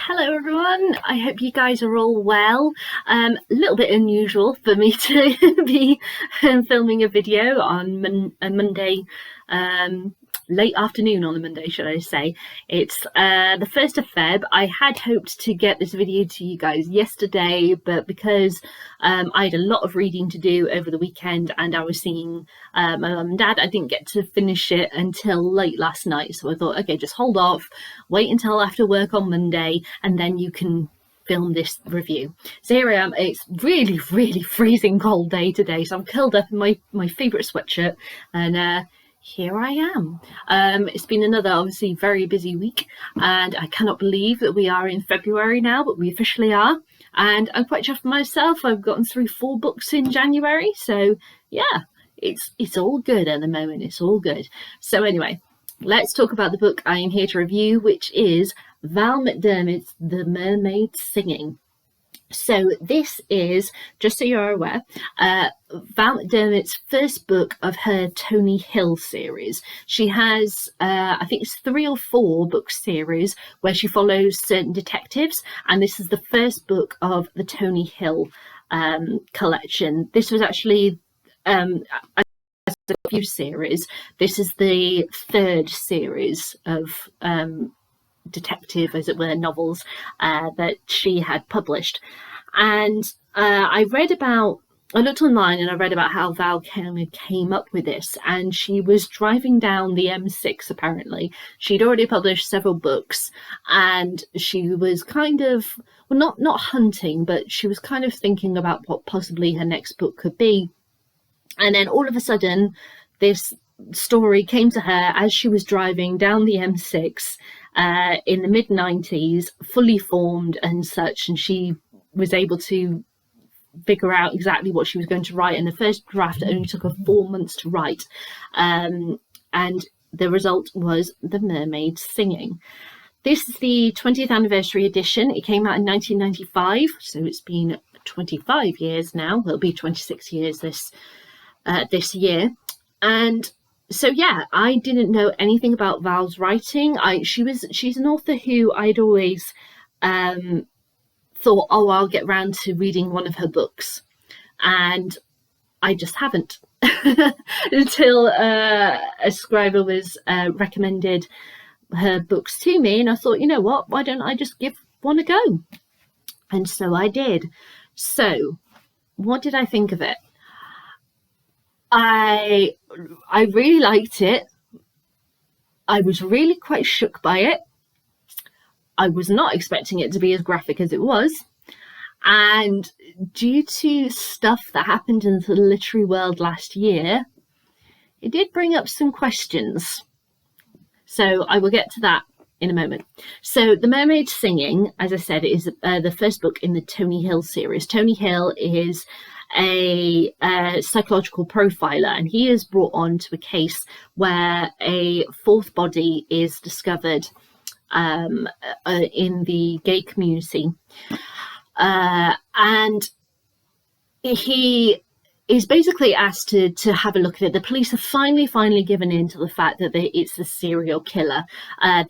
Hello everyone, I hope you guys are all well. A little bit unusual for me to be filming a video on a Monday, late afternoon on a Monday, should I say. It's the 1st of Feb. I had hoped to get this video to you guys yesterday, but because I had a lot of reading to do over the weekend and I was seeing my mum and dad, I didn't get to finish it until late last night. So I thought, okay, just hold off, wait until after work on Monday, and then you can film this review. So here I am. It's really freezing cold day today, so I'm curled up in my favourite sweatshirt, and here I am. It's been another obviously very busy week, and I cannot believe that we are in February now, but we officially are, and I'm quite chuffed myself. I've gotten through 4 books in January, so yeah, it's all good at the moment. It's all good. So anyway, let's talk about the book I am here to review, which is Val McDermid's The Mermaid Singing. So this is, just so you're aware, Val McDermid's first book of her Tony Hill series. She has, I think it's 3 or 4 book series where she follows certain detectives, and this is the first book of the Tony Hill collection. This was actually a few series. This is the 3rd series of detective, as it were, novels that she had published. And I looked online and I read about how Val came up with this, and she was driving down the M6 apparently. She'd already published several books, and she was kind of, well, not hunting, but she was kind of thinking about what possibly her next book could be. And then all of a sudden, this story came to her as she was driving down the M6 in the mid-90s, fully formed and such, and she was able to figure out exactly what she was going to write. And the first draft only took her 4 months to write, and the result was The Mermaid Singing. This is the 20th anniversary edition. It came out in 1995, so it's been 25 years now. It'll be 26 years this year. And so yeah, I didn't know anything about Val's writing. She's an author who I'd always thought, oh, I'll get round to reading one of her books, and I just haven't until a scriber was recommended her books to me, and I thought, you know what, why don't I just give one a go? And so I did. So what did I think of it? I really liked it. I was really quite shook by it. I was not expecting it to be as graphic as it was. And due to stuff that happened in the literary world last year, it did bring up some questions. So I will get to that in a moment. So The Mermaid Singing, as I said, is the first book in the Tony Hill series. Tony Hill is a psychological profiler, and he is brought on to a case where a 4th body is discovered in the gay community, and he is basically asked to have a look at it. The police have finally given in to the fact that it's a serial killer.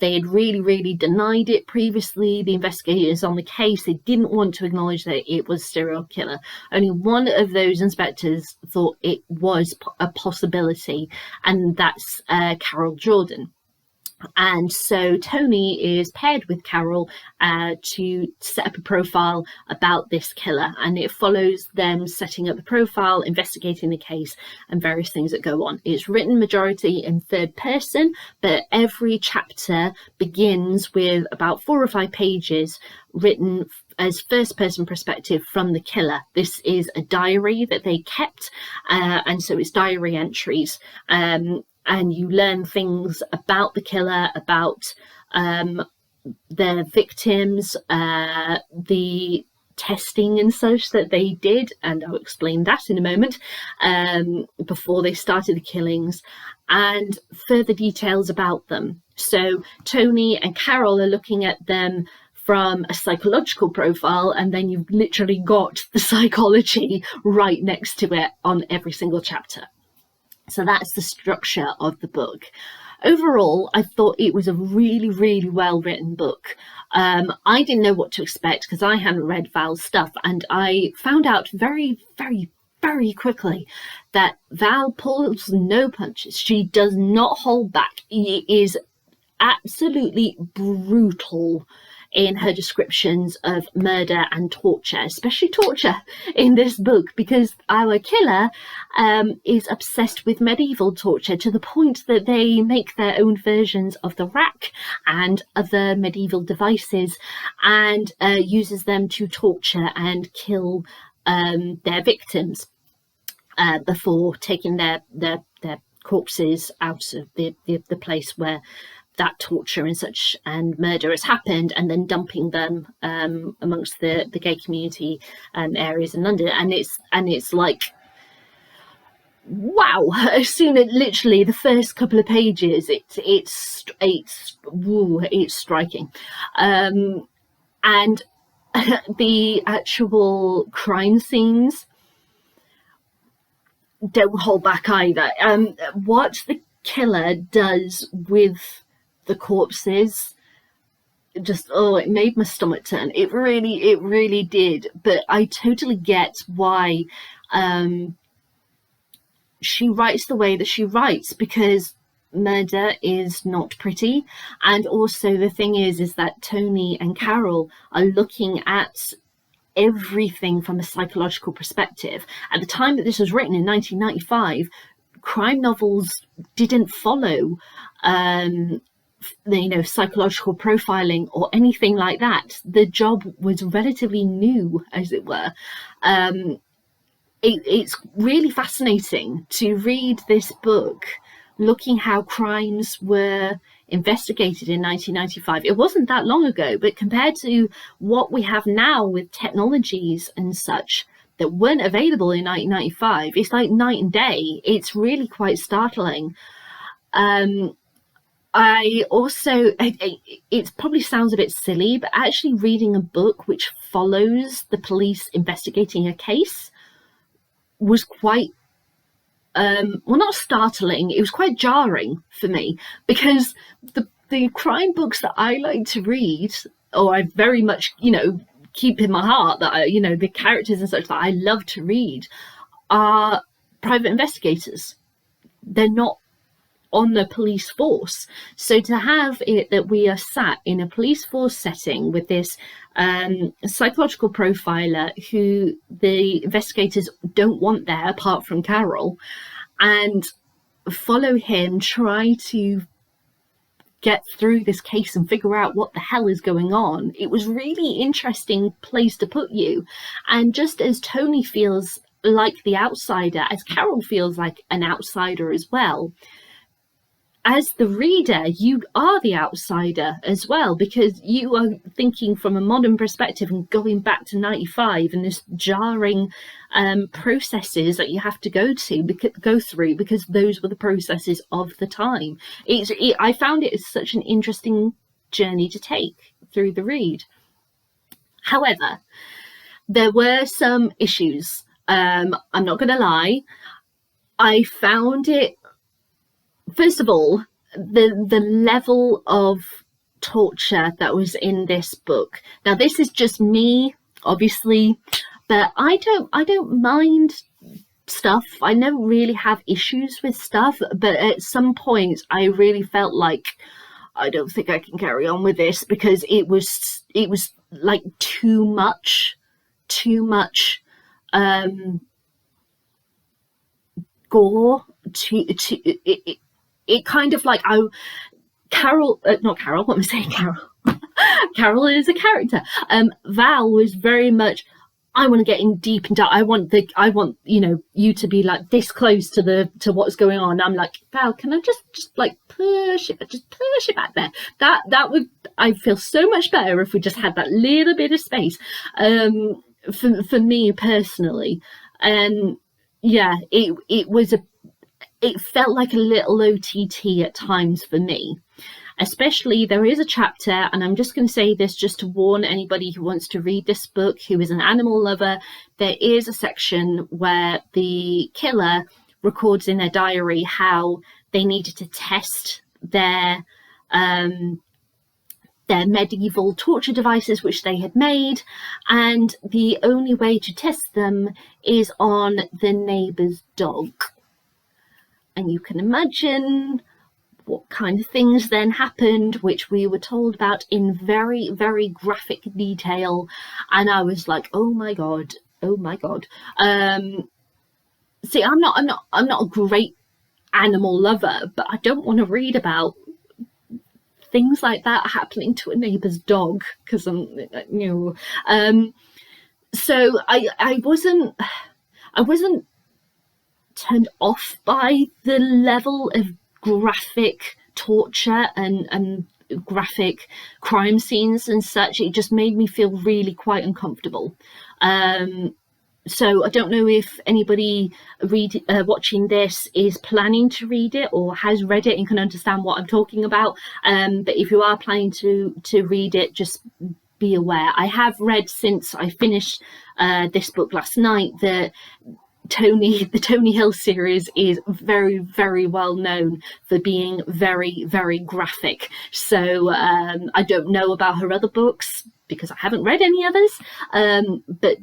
They had really denied it previously. The investigators on the case, they didn't want to acknowledge that it was a serial killer. Only one of those inspectors thought it was a possibility, and that's Carol Jordan. And so Tony is paired with Carol to set up a profile about this killer, and it follows them setting up the profile, investigating the case, and various things that go on. It's written majority in 3rd person, but every chapter begins with about 4 or 5 pages written as 1st person perspective from the killer. This is a diary that they kept, and so it's diary entries. And you learn things about the killer, about their victims, the testing and such that they did, and I'll explain that in a moment, before they started the killings, and further details about them. So Tony and Carol are looking at them from a psychological profile, and then you've literally got the psychology right next to it on every single chapter. So that's the structure of the book. overall, I thought it was a really, really well written book. I didn't know what to expect because I hadn't read Val's stuff, and I found out very, very, very quickly that Val pulls no punches. She does not hold back. It is absolutely brutal in her descriptions of murder and torture, especially torture in this book, because our killer is obsessed with medieval torture to the point that they make their own versions of the rack and other medieval devices and uses them to torture and kill their victims before taking their corpses out of the place where that torture and such and murder has happened, and then dumping them amongst the gay community areas in London. And it's like, wow! As soon as literally the first couple of pages, it's striking, and the actual crime scenes don't hold back either. What the killer does with the corpses, just it made my stomach turn. It really did. But I totally get why she writes the way that she writes, because murder is not pretty. And also the thing is that Tony and Carol are looking at everything from a psychological perspective. At the time that this was written in 1995, crime novels didn't follow psychological profiling or anything like that. The job was relatively new, as it were. It's really fascinating to read this book, looking how crimes were investigated in 1995. It wasn't that long ago, but compared to what we have now with technologies and such that weren't available in 1995, it's like night and day. It's really quite startling. I also, it probably sounds a bit silly, but actually reading a book which follows the police investigating a case was quite, not startling, it was quite jarring for me, because the crime books that I like to read, or I very much, keep in my heart that the characters and such that I love to read, are private investigators. They're not on the police force. So to have it that we are sat in a police force setting with this psychological profiler who the investigators don't want there apart from Carol, and follow him try to get through this case and figure out what the hell is going on. It was really interesting place to put you. And just as Tony feels like the outsider, as Carol feels like an outsider as well, as the reader, you are the outsider as well, because you are thinking from a modern perspective and going back to 95 and this jarring processes that you have to go through, because those were the processes of the time. I found it such an interesting journey to take through the read. However, there were some issues. I'm not going to lie. I found it, first of all, the level of torture that was in this book. Now, this is just me, obviously, but I don't mind stuff. I never really have issues with stuff, but at some point I really felt like I don't think I can carry on with this, because it was like too much gore. It kind of like Carol, Carol is a character. Val was very much, I want to get in deep and dark. I want you to be like this close to what's going on. I'm like, Val, can I just like push it back there? That would, I feel so much better if we just had that little bit of space. For me personally, and yeah, it felt like a little OTT at times for me. Especially, there is a chapter, and I'm just going to say this just to warn anybody who wants to read this book, who is an animal lover. There is a section where the killer records in their diary how they needed to test their medieval torture devices which they had made, and the only way to test them is on the neighbour's dog. And you can imagine what kind of things then happened, which we were told about in very, very graphic detail. And I was like, oh my god. See, I'm not a great animal lover, but I don't want to read about things like that happening to a neighbour's dog, because I'm new. So I wasn't turned off by the level of graphic torture and graphic crime scenes and such. It just made me feel really quite uncomfortable. So I don't know if anybody watching this is planning to read it or has read it and can understand what I'm talking about. But if you are planning to read it, just be aware. I have read, since I finished this book last night, that the Tony Hill series is very, very well known for being very, very graphic. So I don't know about her other books because I haven't read any others, but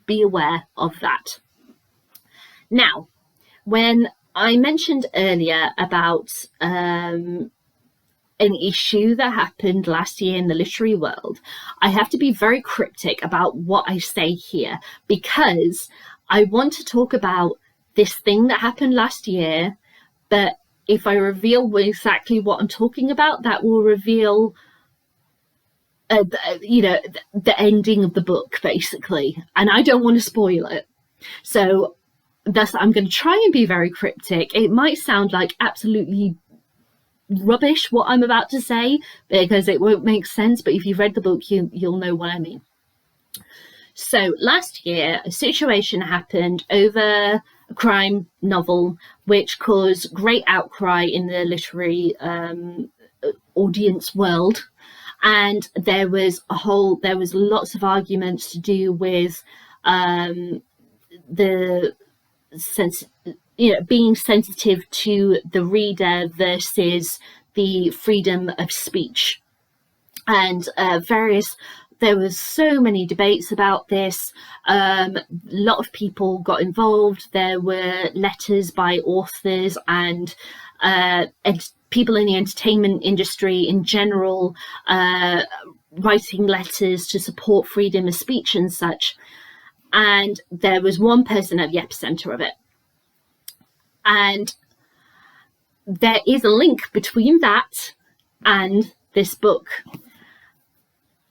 be aware of that. Now, when I mentioned earlier about an issue that happened last year in the literary world, I have to be very cryptic about what I say here, because I want to talk about this thing that happened last year, but if I reveal exactly what I'm talking about, that will reveal the ending of the book, basically, and I don't want to spoil it. So thus I'm going to try and be very cryptic. It might sound like absolutely rubbish what I'm about to say, because it won't make sense, but if you've read the book, you'll know what I mean. So last year, a situation happened over a crime novel which caused great outcry in the literary audience world. And there was lots of arguments to do with the sense, being sensitive to the reader versus the freedom of speech, and there was so many debates about this. A lot of people got involved. There were letters by authors and people in the entertainment industry in general writing letters to support freedom of speech and such. And there was one person at the epicenter of it. And there is a link between that and this book.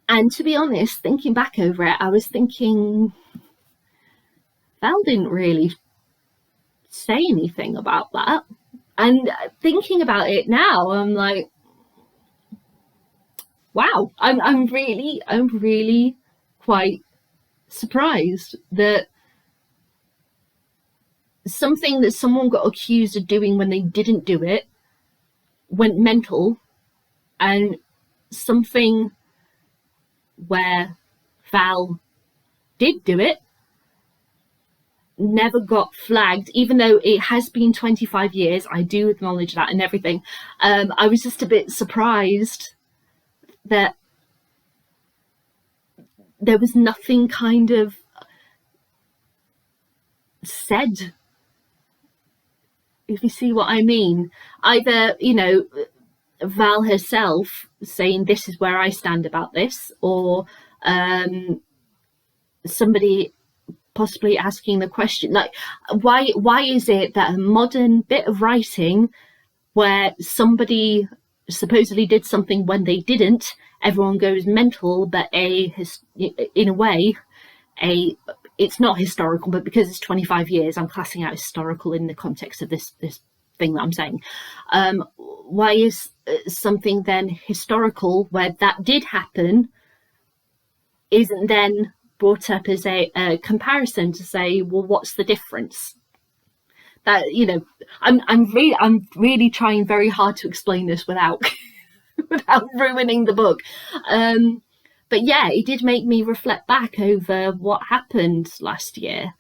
And to be honest, thinking back over it, I was thinking, Val didn't really say anything about that. And thinking about it now, I'm like, wow, I'm really quite surprised that something that someone got accused of doing when they didn't do it went mental, and something where Val did do it never got flagged, even though it has been 25 years. I do acknowledge that and everything. I was just a bit surprised that there was nothing kind of said, if you see what I mean. Either, Val herself saying this is where I stand about this, or somebody possibly asking the question, like, why is it that a modern bit of writing where somebody supposedly did something when they didn't, everyone goes mental, but in a way, it's not historical, but because it's 25 years, I'm classing out historical in the context of this thing that I'm saying. Why is something then historical where that did happen isn't then brought up as a comparison to say, well, what's the difference? That, I'm really trying very hard to explain this without without ruining the book. But yeah, it did make me reflect back over what happened last year.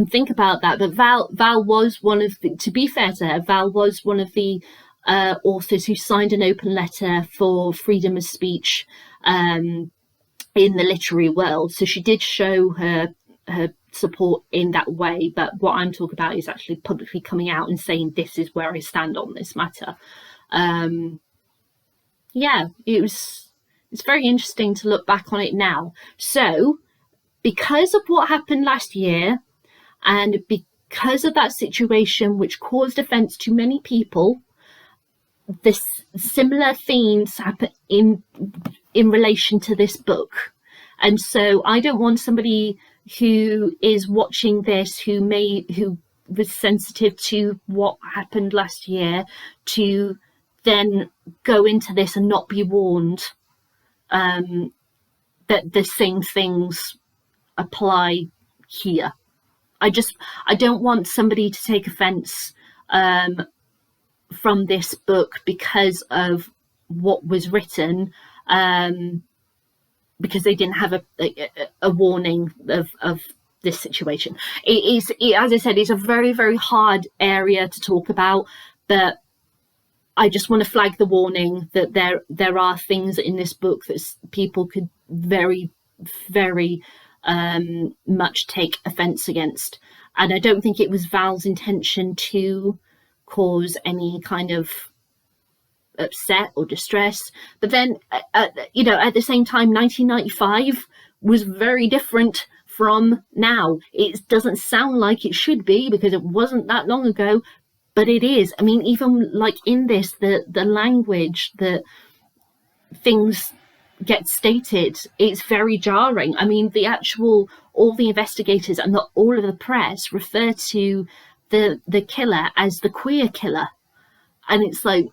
think about that. But Val was one of the, to be fair to her, Val was one of the authors who signed an open letter for freedom of speech in the literary world. So she did show her support in that way. But what I'm talking about is actually publicly coming out and saying, this is where I stand on this matter. Yeah, it's very interesting to look back on it now. So because of what happened last year, and because of that situation which caused offence to many people, this similar themes happen in relation to this book. And so I don't want somebody who is watching this who was sensitive to what happened last year to then go into this and not be warned that the same things apply here. I don't want somebody to take offence from this book because of what was written, because they didn't have a warning of this situation. As I said, it's a very, very hard area to talk about, but I just want to flag the warning that there are things in this book that people could very, very much take offence against. And I don't think it was Val's intention to cause any kind of upset or distress. But then, at the same time, 1995 was very different from now. It doesn't sound like it should be because it wasn't that long ago, but it is. I mean, even like in this, the language that things get stated, it's very jarring. I mean, all the investigators and all of the press refer to the killer as the queer killer, and it's like,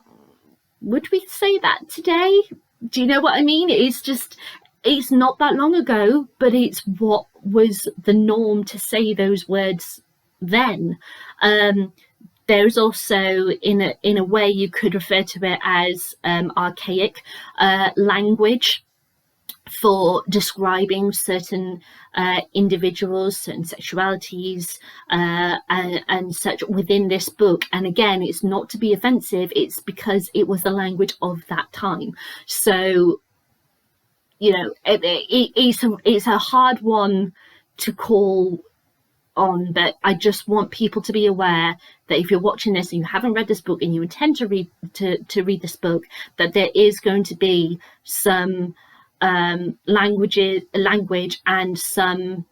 would we say that today? Do you know what I mean? It's not that long ago, but it's what was the norm to say those words then. There's also, in a way, you could refer to it as archaic language for describing certain individuals, certain sexualities, and such within this book. And again, it's not to be offensive, it's because it was the language of that time. So, it's a hard one to call on, but I just want people to be aware that if you're watching this and you haven't read this book and you intend to read this book, that there is going to be some language and some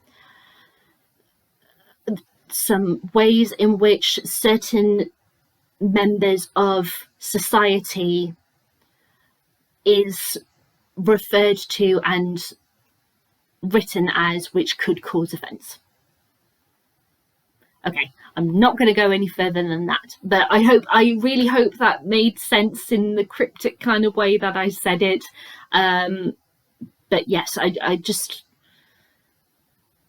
ways in which certain members of society is referred to and written as, which could cause offence. Okay, I'm not going to go any further than that, but I really hope that made sense in the cryptic kind of way that I said it. But yes, I just,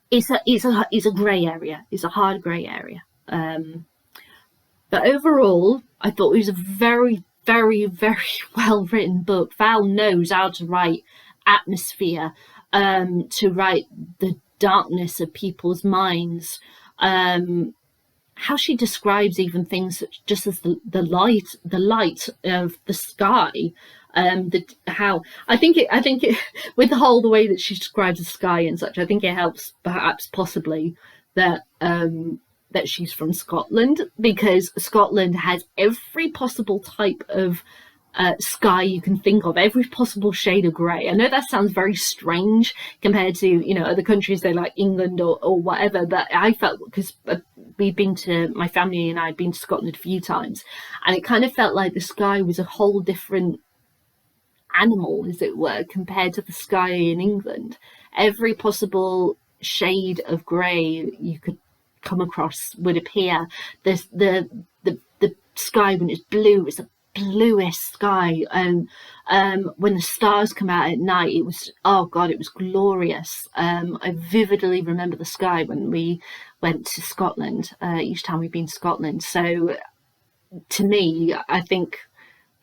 it's a grey area. It's a hard grey area. But overall, I thought it was a very, very, very well written book. Val knows how to write atmosphere, to write the darkness of people's minds. How she describes even things such just as the light of the sky. How I think it with the way that she describes the sky and such, I think it helps perhaps possibly that that she's from Scotland, because Scotland has every possible type of sky you can think of, every possible shade of grey. I know that sounds very strange compared to other countries, they like England or whatever, but I felt, because my family and I had been to Scotland a few times, and it kind of felt like the sky was a whole different animal, as it were, compared to the sky in England. Every possible shade of grey you could come across would appear. The sky when it's blue, it's the bluest sky, and when the stars come out at night, it was, oh god, it was glorious. I vividly remember the sky when we went to Scotland, each time we've been to Scotland. So to me, I think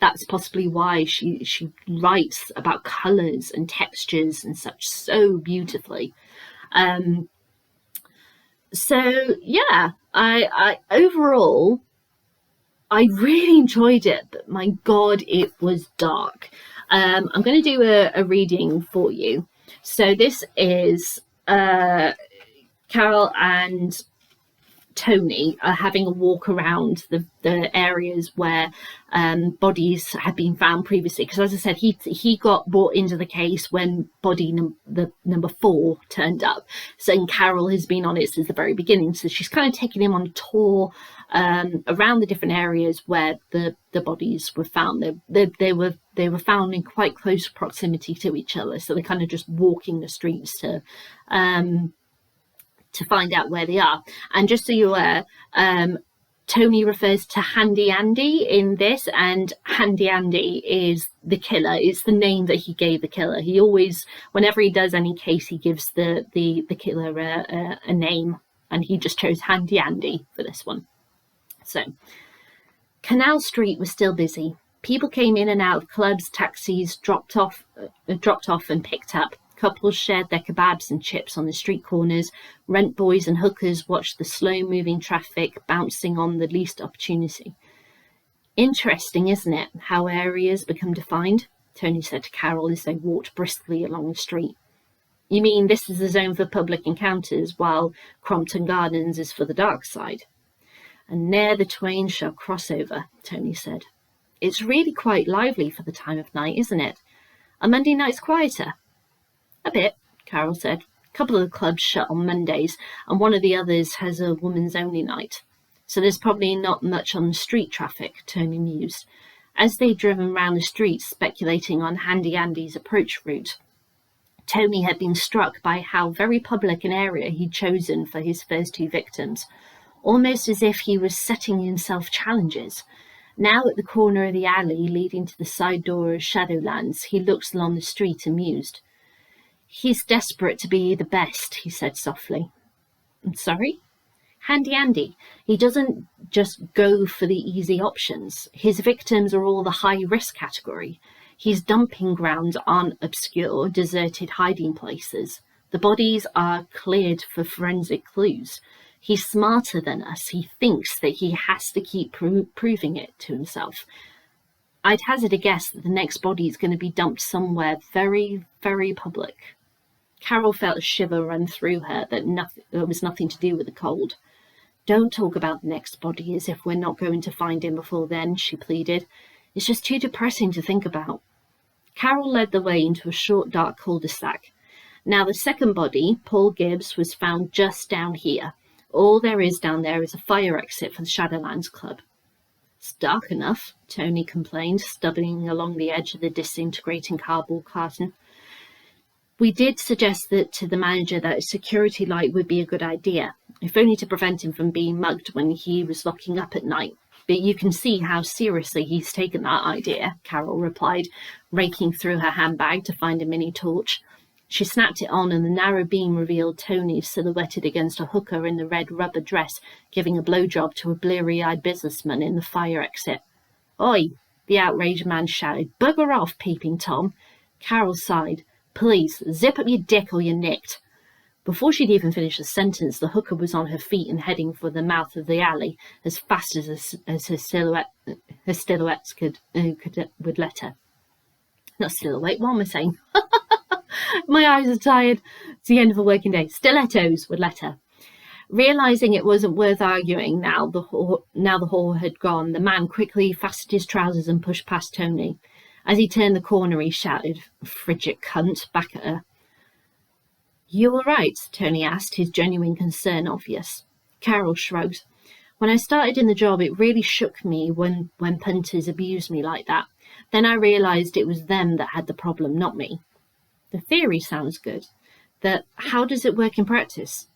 that's possibly why she writes about colours and textures and such so beautifully. So yeah, I overall I really enjoyed it, but my God, it was dark. I'm going to do a reading for you. So this is Carol and Tony are having a walk around the areas where bodies had been found previously. Because as I said, he got brought into the case when body the number 4 turned up. So and Carol has been on it since the very beginning. So she's kind of taking him on a tour around the different areas where the bodies were found. They were found in quite close proximity to each other. So they're kind of just walking the streets to find out where they are. And just so you're aware, Tony refers to Handy Andy in this, and Handy Andy is the killer. It's the name that he gave the killer. He always, whenever he does any case, he gives the killer a name, and he just chose Handy Andy for this one. So, Canal Street was still busy. People came in and out of clubs, taxis, dropped off and picked up. Couples shared their kebabs and chips on the street corners. Rent boys and hookers watched the slow-moving traffic bouncing on the least opportunity. Interesting, isn't it, how areas become defined? Tony said to Carol as they walked briskly along the street. You mean this is a zone for public encounters, while Crompton Gardens is for the dark side? And ne'er the twain shall cross over, Tony said. It's really quite lively for the time of night, isn't it? Are Monday nights quieter? A bit, Carol said. A couple of the clubs shut on Mondays, and one of the others has a women's only night. So there's probably not much on the street traffic, Tony mused, as they'd driven round the streets speculating on Handy Andy's approach route. Tony had been struck by how very public an area he'd chosen for his first 2 victims, almost as if he was setting himself challenges. Now at the corner of the alley leading to the side door of Shadowlands, he looked along the street and mused. He's desperate to be the best, he said softly. I'm sorry? Handy Andy. He doesn't just go for the easy options. His victims are all the high-risk category. His dumping grounds aren't obscure, deserted hiding places. The bodies are cleared for forensic clues. He's smarter than us. He thinks that he has to keep proving it to himself. I'd hazard a guess that the next body is going to be dumped somewhere very, very public. Carol felt a shiver run through her that was nothing to do with the cold. Don't talk about the next body as if we're not going to find him before then, she pleaded. It's just too depressing to think about. Carol led the way into a short, dark cul-de-sac. Now the second body, Paul Gibbs, was found just down here. All there is down there is a fire exit for the Shadowlands Club. It's dark enough, Tony complained, stubbing along the edge of the disintegrating cardboard carton. We did suggest that to the manager that a security light would be a good idea, if only to prevent him from being mugged when he was locking up at night. But you can see how seriously he's taken that idea, Carol replied, raking through her handbag to find a mini torch. She snapped it on, and the narrow beam revealed Tony silhouetted against a hooker in the red rubber dress, giving a blowjob to a bleary-eyed businessman in the fire exit. Oi, the outraged man shouted. Bugger off, Peeping Tom. Carol sighed. Please, zip up your dick or you're nicked. Before she'd even finished the sentence, the hooker was on her feet and heading for the mouth of the alley as fast as her silhouettes would let her. Not silhouette, what am I saying? My eyes are tired. It's the end of a working day. Stilettos would let her. Realising it wasn't worth arguing now the whore had gone, the man quickly fastened his trousers and pushed past Tony. As he turned the corner, he shouted, "Frigid cunt," back at her. You all right? Tony asked, his genuine concern obvious. Carol shrugged. When I started in the job, it really shook me when punters abused me like that. Then I realised it was them that had the problem, not me. The theory sounds good. How does it work in practice?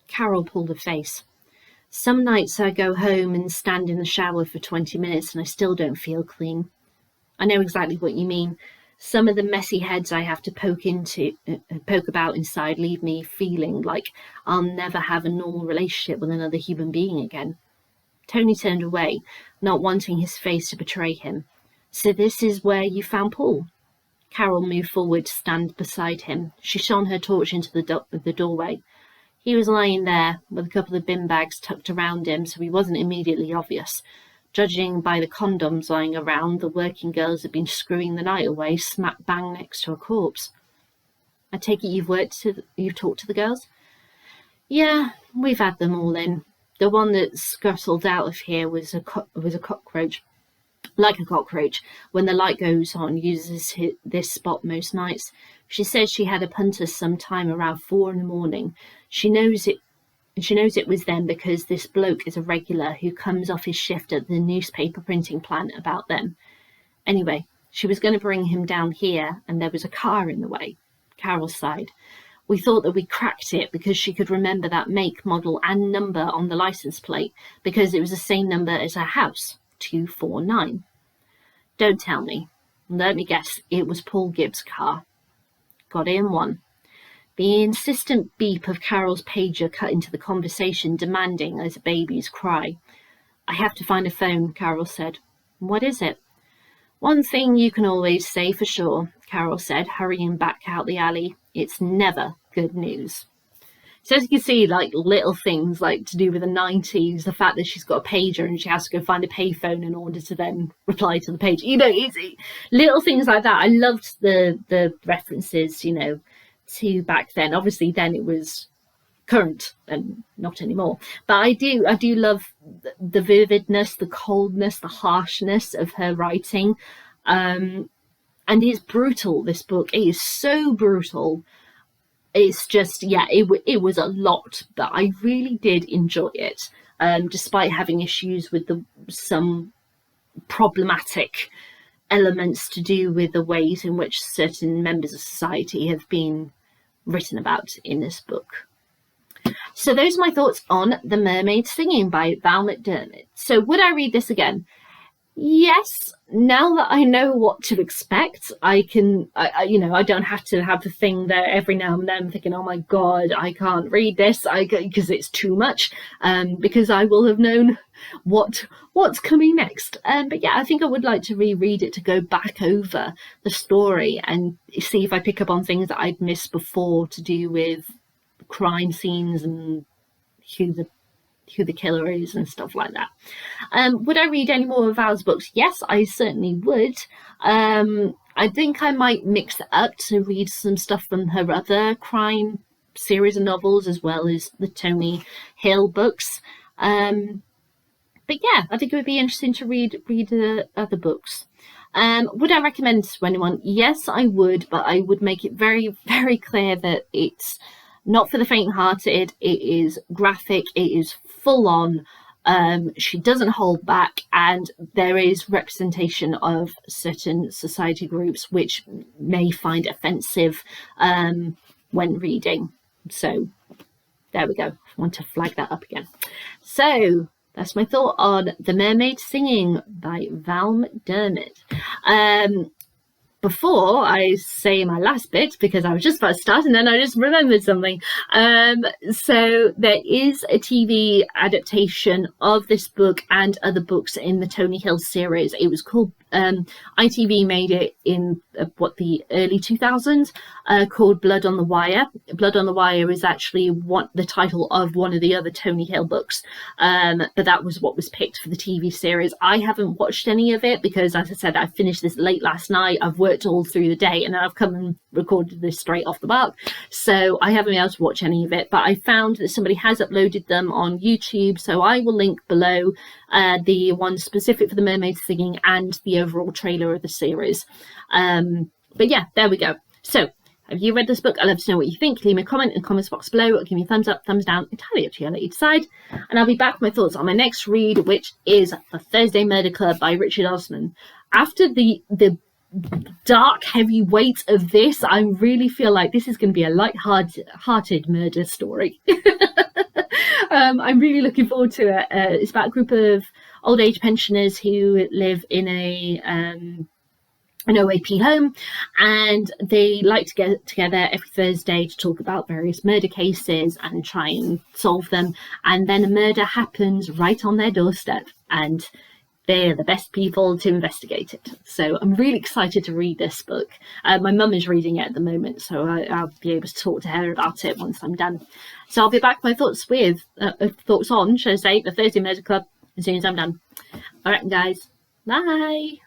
Carol pulled a face. Some nights I go home and stand in the shower for 20 minutes and I still don't feel clean. I know exactly what you mean. Some of the messy heads I have to poke about inside leave me feeling like I'll never have a normal relationship with another human being again. Tony turned away, not wanting his face to betray him. So this is where you found Paul? Carol moved forward to stand beside him. She shone her torch into the doorway. He was lying there with a couple of bin bags tucked around him, so he wasn't immediately obvious. Judging by the condoms lying around, the working girls had been screwing the night away, smack bang next to a corpse. I take it you've talked to the girls? Yeah, we've had them all in. The one that scuttled out of here was a cockroach. Like a cockroach, when the light goes on, uses this spot most nights. She says she had a punter sometime around 4 a.m. She knows it was them because this bloke is a regular who comes off his shift at the newspaper printing plant about them. Anyway, she was going to bring him down here, and there was a car in the way. Carol sighed. We thought that we cracked it because she could remember that make, model and number on the license plate because it was the same number as her house, 249. Don't tell me. Let me guess, it was Paul Gibbs' car. Got it in one. The insistent beep of Carol's pager cut into the conversation, demanding as a baby's cry. I have to find a phone, Carol said. What is it? One thing you can always say for sure, Carol said, hurrying back out the alley. It's never good news. So as you can see, like little things like to do with the 90s, the fact that she's got a pager and she has to go find a payphone in order to then reply to the page. You know, it's little things like that. I loved the references, you know, to back then. Obviously, then it was current and not anymore. But I do love the vividness, the coldness, the harshness of her writing. And it's brutal, this book. It is so brutal. It's just, yeah, it was a lot, but I really did enjoy it, despite having issues with some problematic elements to do with the ways in which certain members of society have been written about in this book. So those are my thoughts on The Mermaid Singing by Val McDermid. So would I read this again? Yes, now that I know what to expect, I don't have to have the thing there every now and then thinking, oh my God, I can't read this because it's too much, because I will have known what's coming next. But yeah, I think I would like to reread it to go back over the story and see if I pick up on things that I'd missed before to do with crime scenes and who the killer is and stuff like that. Would I read any more of Val's books? Yes, I certainly would. I think I might mix it up to read some stuff from her other crime series of novels as well as the Tony Hill books. But yeah, I think it would be interesting to read other books. Would I recommend this to anyone? Yes, I would, but I would make it very, very clear that it's not for the faint-hearted. It is graphic. It is full on. She doesn't hold back, and there is representation of certain society groups which may find offensive when reading. So there we go. I want to flag that up again. So that's my thought on The Mermaid Singing by Val McDermid. Before I say my last bit, because I was just about to start and then I just remembered something. So there is a TV adaptation of this book and other books in the Tony Hill series. It was called, ITV made it in the early 2000s, called Blood on the Wire. Blood on the Wire is actually the title of one of the other Tony Hill books, but that was what was picked for the TV series. I haven't watched any of it because, as I said, I finished this late last night. I've worked all through the day and I've come and recorded this straight off the mark, so I haven't been able to watch any of it, but I found that somebody has uploaded them on YouTube, so I will link below the one specific for The Mermaid Singing and the overall trailer of the series. But yeah, there we go. So have you read this book? I'd love to know what you think. Leave me a comment in the comments box below, or give me a thumbs up, thumbs down, entirely up to you. I'll let you decide. And I'll be back with my thoughts on my next read, which is The Thursday Murder Club by Richard Osman. After the dark heavy weight of this, I really feel like this is going to be a light-hearted murder story. I'm really looking forward to it. It's about a group of old age pensioners who live in an OAP home, and they like to get together every Thursday to talk about various murder cases and try and solve them, and then a murder happens right on their doorstep, and they're the best people to investigate it. So I'm really excited to read this book. My mum is reading it at the moment, so I'll be able to talk to her about it once I'm done. So I'll be back with my thoughts on, should I say, the Thursday Murder Club as soon as I'm done. All right, guys. Bye.